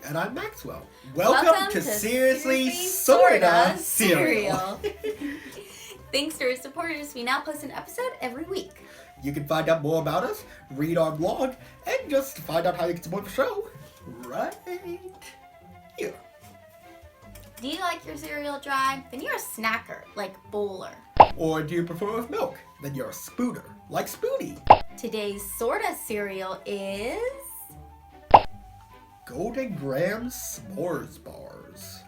And I'm Maxwell. Welcome to Seriously Sorta Cereal. Thanks to our supporters, we now post an episode every week. You can find out more about us, read our blog, and just find out how you can support the show right here. Do you like your cereal dry? Then you're a snacker, like Bowler. Or do you prefer with milk? Then you're a spooner, like Spoonie. Today's Sorta cereal is... Golden Graham S'mores Bars.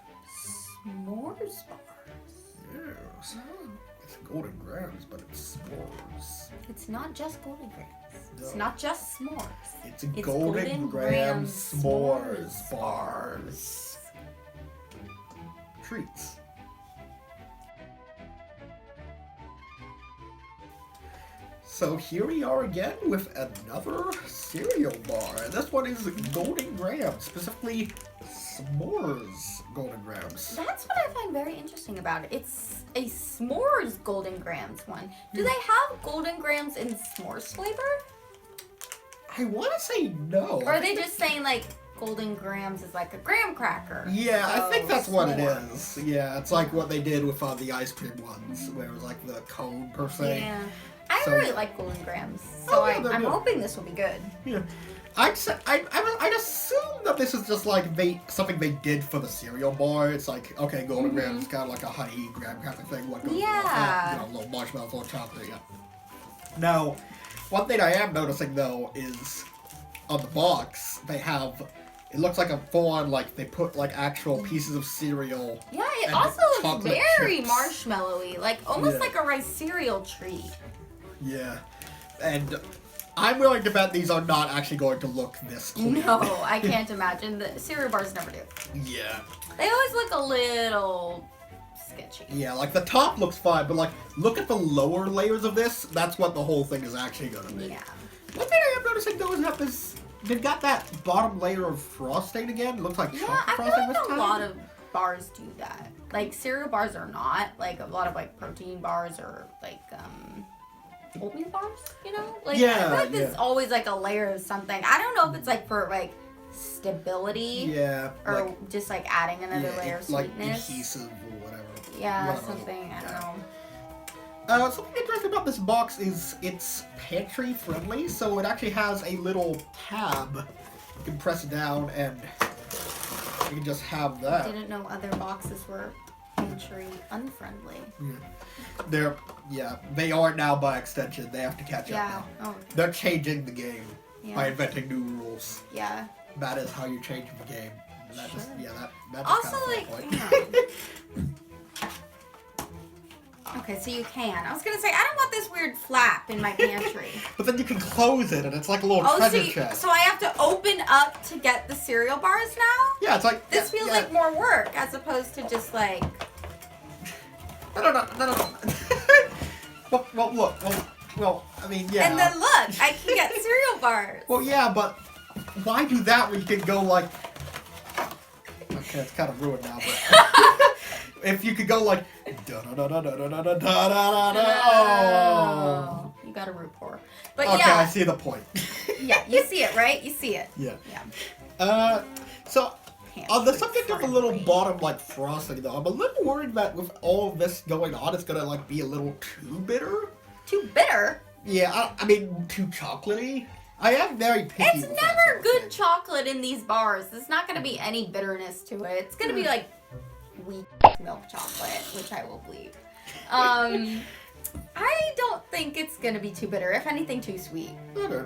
S'mores bars? Yes. Oh. It's Golden Grahams, but it's s'mores. It's not just Golden Grams. No. It's not just s'mores. It's Golden Graham S'mores Bars. Treats. So here we are again with another cereal bar. This one is Golden Graham, specifically s'mores Golden Grams. That's what I find very interesting about it. It's a s'mores Golden Grams one. Do they have Golden Grams in s'mores flavor? I want to say no. Or are they just saying like Golden Grams is like a graham cracker? Yeah, so I think that's what it s'mores. is. Yeah, it's like what they did with the ice cream ones, where it was like the cone per se. Yeah. I So- really like Golden Grams, so Oh, yeah, they're I'm good. hoping this will be good. Yeah. I'd assume that this is just like something they did for the cereal bar. It's like, okay, Golden Graham is kind of like a honey graham kind of thing. What goes with that? You know, little marshmallows, little chocolate, yeah. Now, one thing I am noticing though is on the box they have. It looks like a full-on, like they put like actual pieces of cereal. Yeah, it and also looks chocolate very chips. marshmallowy, like almost Yeah. like a rice cereal treat. Yeah, and I'm willing to bet these are not actually going to look this clean. No, I can't imagine. The cereal bars never do. Yeah. They always look a little sketchy. Yeah, like the top looks fine, but like look at the lower layers of this. That's what the whole thing is actually gonna be. Yeah. One thing I am noticing though is that they've got that bottom layer of frosting again. It looks like Yeah, chocolate I feel frosting like this a time. lot of bars do that. Like cereal bars are not. Like a lot of like protein bars or like oatmeal bars, you know? Like Yeah, I feel like there's yeah. always like a layer of something. I don't know if it's like for like stability Yeah, or like, just like adding another layer of like sweetness. adhesive or whatever. Yeah, Whatever. something. I don't Yeah. know. Something interesting about this box is it's pantry friendly, so it actually has a little tab. You can press down and you can just have that. Didn't know other boxes were pantry unfriendly. They are now by extension. They have to catch Yeah. up now. Oh, They're changing the game by yeah. inventing new rules. Yeah. That is how you change the game. And that just, Sure. that just Also, kind of like, point. you know. Okay, so you can. I was gonna say I don't want this weird flap in my pantry. But then you can close it, and it's like a little Oh, treasure chest. so I have to open up to get the cereal bars now? Yeah, it's like This feels like more work as opposed to just like. No. well, look. Well, I mean, yeah. And then look, I can get cereal bars. Well, yeah, but why do that when you can go like? Okay, it's kind of ruined now, but if you could go like da da da da da da da da da da da. Oh. You got a root pour. But Okay, yeah. I see the point. Yeah, you see it, right? You see it. Yeah. Yeah. So on the subject of the little friendly. bottom like frosting though, I'm a little worried that with all of this going on, it's gonna like be a little too bitter. Too bitter. Yeah, I mean too chocolatey. I am very picky. It's with that never sort of good thing. chocolate in these bars. There's not going to be any bitterness to it. It's going to be like weak milk chocolate, which I will believe. I don't think it's going to be too bitter. If anything, too sweet. Okay.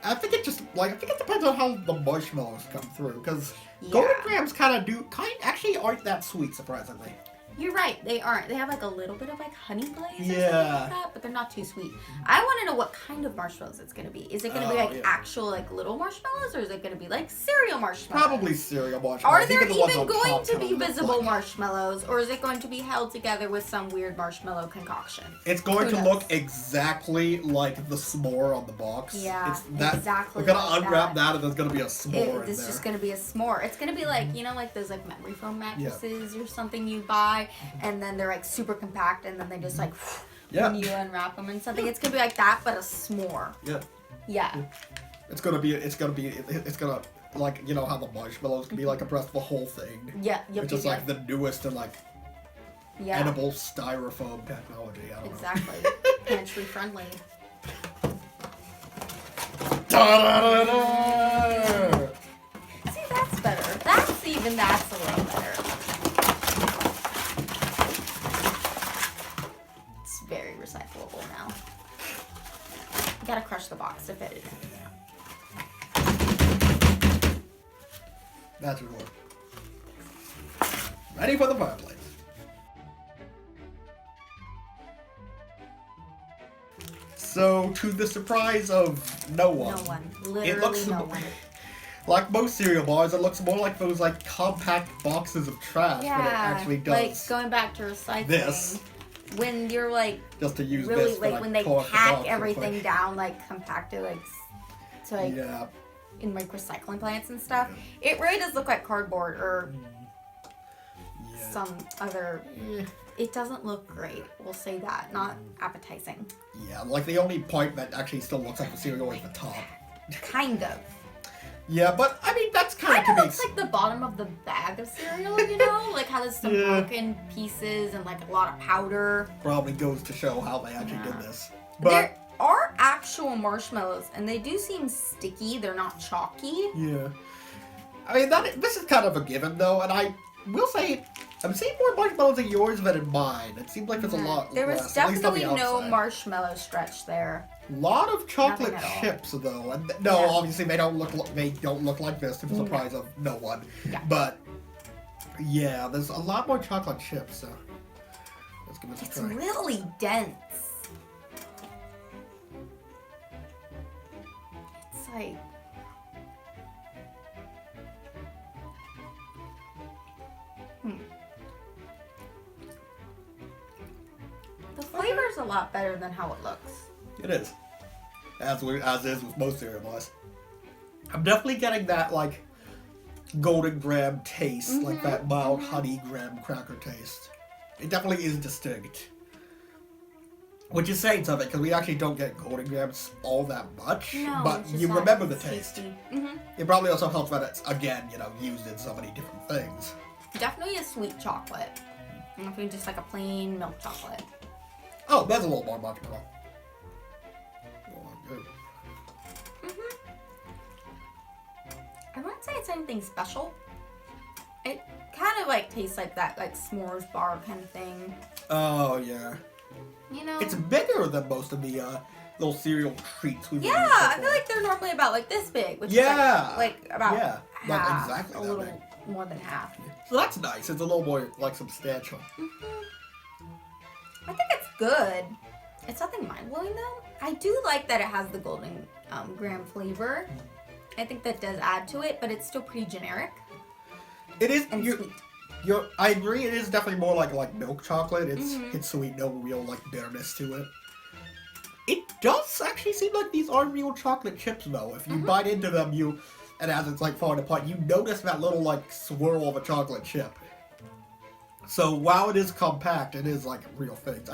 I think it depends on how the marshmallows come through, because Golden Grahams actually aren't that sweet, surprisingly. You're right. They aren't. They have like a little bit of like honey glaze or something Yeah. like that, but they're not too sweet. I want to know what kind of marshmallows it's going to be. Is it going to be like yeah. actual like little marshmallows, or is it going to be like cereal marshmallows? Probably cereal marshmallows. Are there the ones even on going top to kinda be look visible like- marshmallows, or is it going to be held together with some weird marshmallow concoction? It's going Who to knows? look exactly like the s'more on the box. Yeah, it's that, exactly We're gonna like unwrap that. that, and there's gonna be a s'more in It's there. just going to be a s'more. It's going to be like, you know, like those like memory foam mattresses or something you buy, and then they're like super compact, and then they just like Yeah. when you unwrap them and something. It's going to be like that, but a s'more. Yeah. Yeah. It's gonna like, you know how the marshmallows can be like compressed, the whole thing. Yeah, yep, Which is like the newest and like edible styrofoam technology. I don't know. Exactly. Pantry friendly. Da-da-da-da! See, that's better. That's a little better. It's very recyclable now. You gotta crush the box to fit it in. That's what. Ready for the fireplace. So, to the surprise of no one. No one. Literally it looks no one. like most cereal bars, it looks more like those like compact boxes of trash, but it actually does. Like going back to recycling. This. When you're like just to use really this, like but, when they pull up the pack box everything down, like compacted, like to like in like recycling plants and stuff. It really does look like cardboard or some other. It doesn't look great. We'll say that. Not appetizing. Yeah, like the only part that actually still looks like the cereal is the top. Kind of. Yeah, but I mean that's kind of looks like the bottom of the bag of cereal, you know, like how there's some broken pieces and like a lot of powder. Probably goes to show how they actually did this. But there are actual marshmallows, and they do seem sticky. They're not chalky. Yeah. I mean this is kind of a given though, and I will say I'm seeing more marshmallows in yours than in mine. It seems like there's a lot. There was less, at least on the definitely no outside. marshmallow stretch there. Lot of chocolate chips though, and obviously they don't look like this to the surprise of no one. Yeah. But yeah, there's a lot more chocolate chips. So let's give it a try. It's really dense. It's like the flavor's a lot better than how it looks. It is. As is with most cereal bars. I'm definitely getting that, like, golden graham taste, like that mild honey graham cracker taste. It definitely is distinct. Which is saying something, because we actually don't get golden grahams all that much, no, but you remember the taste. It probably also helps that it's, again, used in so many different things. Definitely a sweet chocolate. I don't know if you just like a plain milk chocolate. Oh, that's a little more marshmallow. I wouldn't say it's anything special. It kind of like tastes like that like s'mores bar kind of thing. Oh yeah. You know. It's bigger than most of the little cereal treats we've Yeah, I feel like they're normally about like this big, which is like about half, like exactly a little more than half. So that's nice. It's a little more like substantial. I think it's good. It's nothing mind-blowing though. I do like that it has the golden graham flavor. I think that does add to it, but it's still pretty generic. It is and sweet. I agree. It is definitely more like milk chocolate. It's sweet, no real like bitterness to it. It does actually seem like these are real chocolate chips though. If you bite into them, and as it's like falling apart, you notice that little like swirl of a chocolate chip. So while it is compact, it is like real things.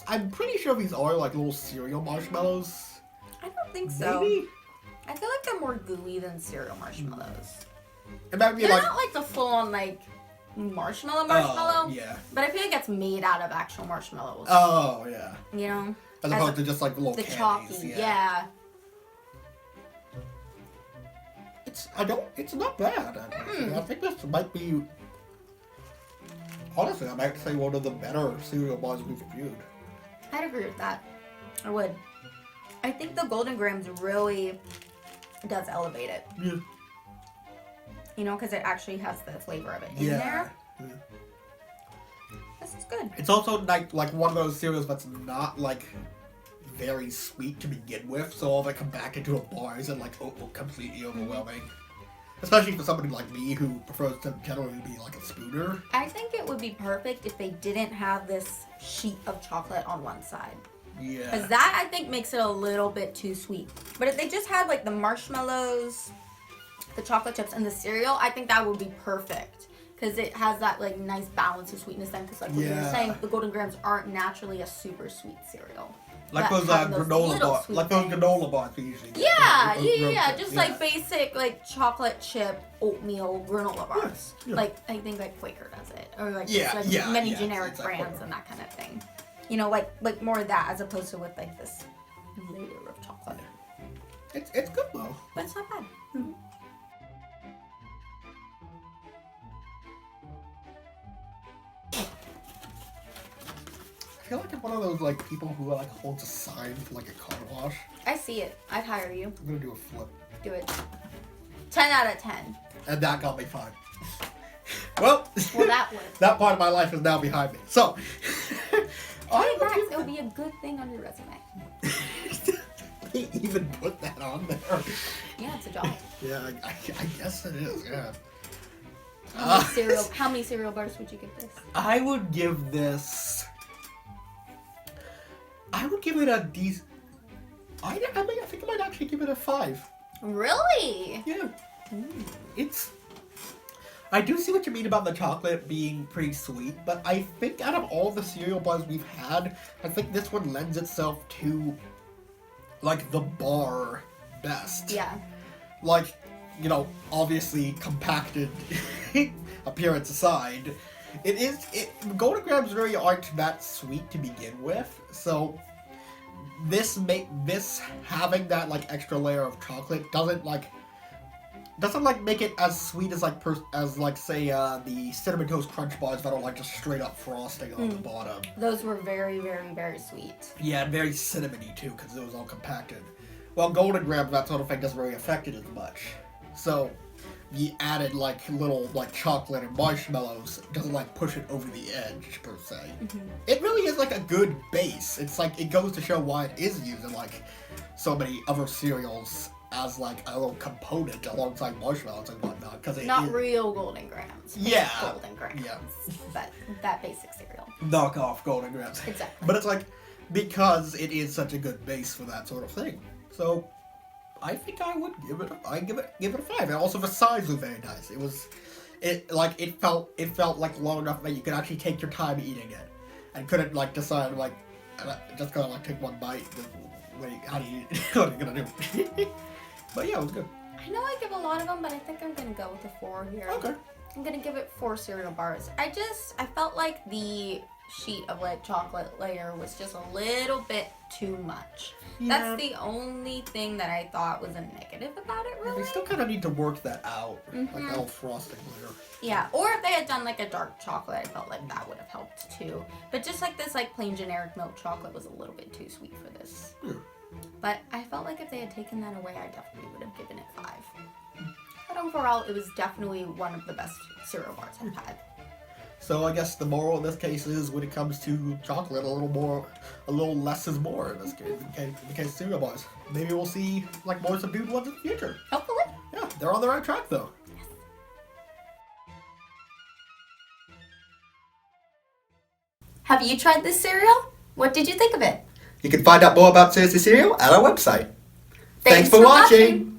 I'm pretty sure these are like little cereal marshmallows. I don't think so. Maybe? I feel like they're more gooey than cereal marshmallows. It might be they're not like the full-on like marshmallow. Yeah. But I feel like it's made out of actual marshmallows. Oh yeah. You know? As opposed to just like little the candies. chalky, yeah. It's not bad. I think this might be. Honestly, I might say one of the better cereal bars we've reviewed. I'd agree with that. I would. I think the Golden Grahams really does elevate it. Yeah. You know, because it actually has the flavor of it in there. Yeah. This is good. It's also like one of those cereals that's not like very sweet to begin with, so all that come back into a bar isn't like completely overwhelming. Especially for somebody like me who prefers to generally be like a spooner. I think it would be perfect if they didn't have this sheet of chocolate on one side. Yeah. Because that, I think, makes it a little bit too sweet. But if they just had, like, the marshmallows, the chocolate chips, and the cereal, I think that would be perfect. Because it has that, like, nice balance of sweetness then. Because, like what you were saying, the Golden Grahams aren't naturally a super sweet cereal. Like that those have granola little bars. sweet Like those things. granola bars we usually get. Yeah. Just like basic like chocolate chip oatmeal granola bars. Yeah. Like I think like Quaker does it, or like many generic brands and that kind of thing. You know, like more of that as opposed to with like this layer of chocolate. It's good though. But it's not bad. Mm-hmm. I feel like I'm one of those like people who like holds a sign for like a car wash. I see it. I'd hire you. I'm gonna do a flip. Do it. 10 out of 10. And that got me 5. Well, that would. That part of my life is now behind me. So, Hey Max, it would be a good thing on your resume. They even put that on there. Yeah, it's a job. Yeah, I guess it is. Yeah. How many cereal bars would you give this? I would give this. I would give it a decent. I think I might actually give it a 5. Really? Yeah. It's. I do see what you mean about the chocolate being pretty sweet, but I think out of all the cereal bars we've had, I think this one lends itself to, like, the bar best. Yeah. Like, you know, obviously compacted appearance aside, Golden Grams really aren't that sweet to begin with, so this having that like extra layer of chocolate doesn't make it as sweet as say the Cinnamon Toast Crunch bars that are like just straight up frosting on the bottom. Those were very, very, very sweet. Yeah, and very cinnamony too because it was all compacted. Well, Golden Grams, that sort of thing doesn't really affect it as much. So the added like little like chocolate and marshmallows doesn't like push it over the edge per se. Mm-hmm. It really is like a good base. It's like it goes to show why it is used in like so many other cereals as like a little component alongside marshmallows and whatnot. Because not real Golden Grams. Yeah. Golden Grams. Yeah. But that basic cereal. Knock off Golden Grams. Exactly. But it's like because it is such a good base for that sort of thing. So I think I would give it a 5. And also the size was very nice. It felt like long enough that you could actually take your time eating it, and couldn't like decide like just gonna like take one bite. Wait, how do you eat? What are you gonna do? But yeah, it was good. I know I give a lot of them, but I think I'm gonna go with a 4 here. Okay. I'm gonna give it 4 cereal bars. I felt like the sheet of like chocolate layer was just a little bit too much. Yeah. That's the only thing that I thought was a negative about it, really. They still kind of need to work that out, like that little frosting layer. Yeah, or if they had done like a dark chocolate, I felt like that would have helped too. But just like this like plain generic milk chocolate was a little bit too sweet for this. Yeah. But I felt like if they had taken that away, I definitely would have given it 5. But overall, it was definitely one of the best cereal bars I've had. So I guess the moral in this case is when it comes to chocolate, a little less is more in this case, in the case of cereal bars. Maybe we'll see like more subdued ones in the future. Hopefully. Yeah, they're on the right track though. Yes. Have you tried this cereal? What did you think of it? You can find out more about Seriously Cereal at our website. Thanks for watching.